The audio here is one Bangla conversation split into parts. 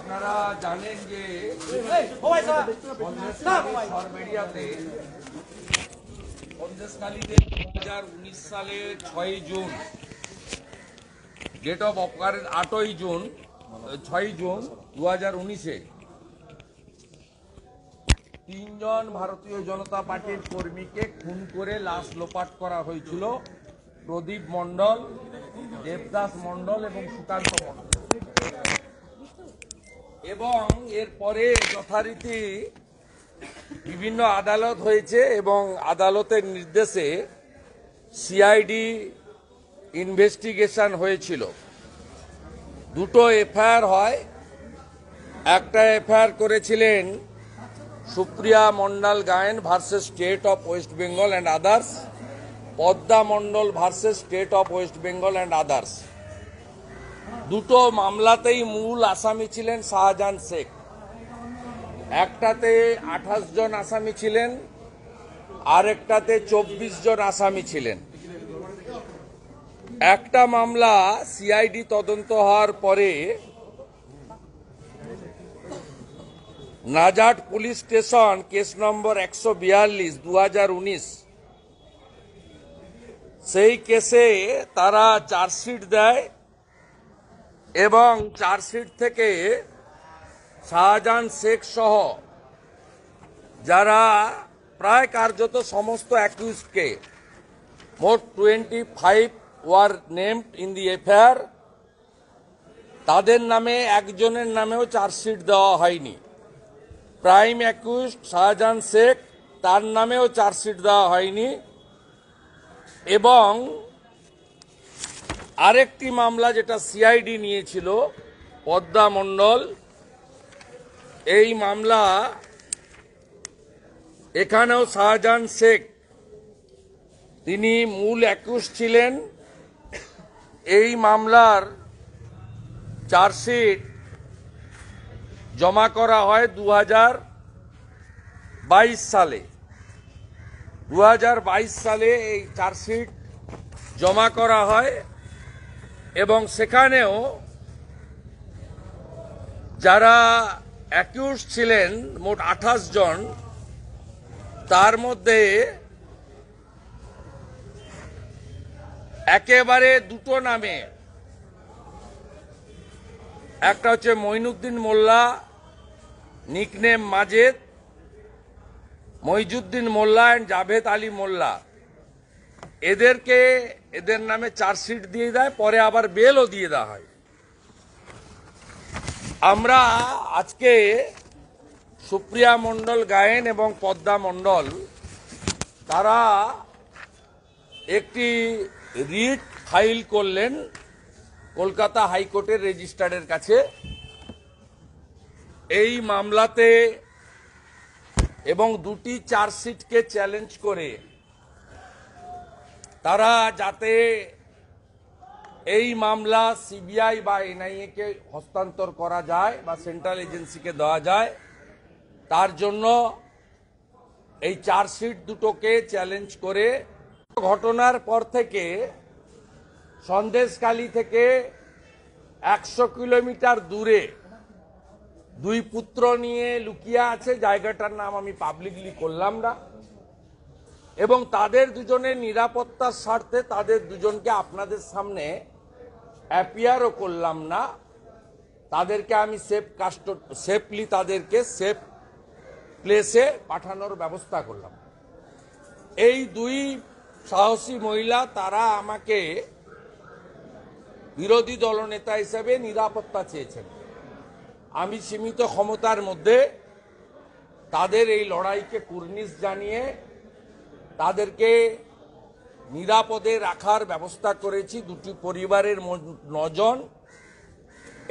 আপনারা জানেন যে সরবেরিয়াতে সন্দেশখালীতে 2019 সালের 6 June date of occurrence 6 June 2019-এ 3 জন ভারতীয় জনতা পার্টির কর্মীকে খুন করে লাশ লোপাট করা হয়েছিল। প্রদীপ মণ্ডল, দেবদাস মণ্ডল এবং সুকান্ত মণ্ডল। এবং এরপরে যথারীতি বিভিন্ন আদালত হয়েছে এবং আদালতের নির্দেশে সিআইডি ইনভেস্টিগেশন হয়েছিল। দুটো এফআইআর হয়। একটা এফআইআর করেছিলেন Supriya Mondal Gayen versus State of West Bengal and others, Padma Mondal versus State of West Bengal and others. দুটো মামলাতেই মূল আসামি ছিলেন শাহজাহান শেখ। একটাতে 28 জন আসামি ছিলেন, আরেকটাতে 24 জন আসামি ছিলেন। একটা মামলা সিআইডি তদন্ত হওয়ার পরে নাজাট পুলিশ স্টেশন কেস নম্বর 142 2019 সেই কেসে তারা চার্জশিট দেয় এবং চার্জশিট থেকে শাহজাহান শেখ সহ যারা প্রায় কার্যত সমস্ত অ্যাকিউজডকে, মোট 25 were named in the FIR, তাদের নামে একজনের নামেও চার্জশিট দেওয়া হয়নি। প্রাইম অ্যাকিউজড শাহজাহান শেখ, তার নামেও চার্জশিট দেওয়া হয়নি। এবং আরেকটি মামলা যেটা সিআইডি নিয়েছিল, পদ্মা মণ্ডল, এই মামলা এখানেও শাহজাহান শেখ তিনি মূল অ্যাকিউজ ছিলেন। এই মামলার চার্জশিট জমা করা হয় 2022 সালে। 2022 সালে এই চার্জশিট জমা করা হয় এবং সেখানেও যারা অ্যাকিউজ ছিলেন মোট 28 জন, তার মধ্যে একেবারে দুটো নামে, একটা হচ্ছে মঈনুদ্দিন মোল্লা নিকনেম মাজেদ, মইজুদ্দিন মোল্লা অ্যান্ড জাভেদ আলী মোল্লা, এদের নামে চার্জশিট দিয়ে দেয়, পরে আবার বেলও দিয়ে দেওয়া হয়। আমরা আজকে সুপ্রিয়া মণ্ডল গায়েন এবং পদ্মা মণ্ডল তারা একটি রিট ফাইল করলেন কলকাতা হাইকোর্টের রেজিস্ট্রারের কাছে এই মামলাতে, এবং দুটি চার্জশিটকে চ্যালেঞ্জ করে তারা যাতে এই মামলা সিবিআই বা এনআইএ কে হস্তান্তর করা যায় বা সেন্ট্রাল এজেন্সিকে দেওয়া যায়, তার জন্য এই চার্জশিট দুটোকে চ্যালেঞ্জ করে ঘটনার পর থেকে সন্দেশখালী থেকে 100 কিলোমিটার দূরে দুই পুত্র নিয়ে লুকিয়ে আছে, জায়গাটার নাম আমি পাবলিকলি করলাম না, এবং তাদের দুজনের নিরাপত্তার স্বার্থে তাদের দুজনকে আপনাদের সামনে অ্যাপিয়ারও করলাম না। তাদেরকে আমি সেফলি তাদেরকে সেফ প্লেসে পাঠানোর ব্যবস্থা করলাম। এই দুই সাহসী মহিলা তারা আমাকে বিরোধী দলনেতা হিসেবে নিরাপত্তা চেয়েছেন। আমি সীমিত ক্ষমতার মধ্যে তাদের এই লড়াইকে কুর্নিশ জানিয়ে তাদেরকে নিরাপদে রাখার ব্যবস্থা করেছি। দুটি পরিবারের 9 জন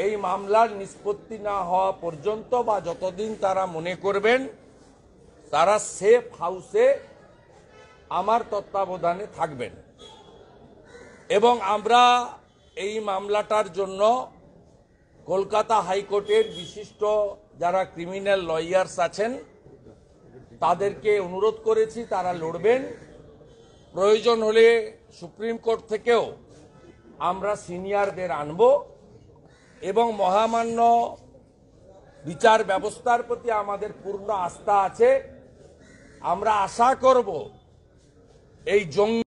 এই মামলার নিষ্পত্তি না হওয়া পর্যন্ত বা যতদিন তারা মনে করবেন তারা সেফ হাউসে আমার তত্ত্বাবধানে থাকবেন। এবং আমরা এই মামলাটার জন্য কলকাতা হাইকোর্টের বিশিষ্ট যারা ক্রিমিনাল লয়ার্স আছেন তাদেরকে অনুরোধ করেছি তারা লড়বেন। প্রয়োজন হলে সুপ্রিম কোর্ট থেকেও আমরা সিনিয়রদের আনব এবং মহামান্য বিচার ব্যবস্থার প্রতি আমাদের পূর্ণ আস্থা আছে। আমরা আশা করব এই জঙ্গি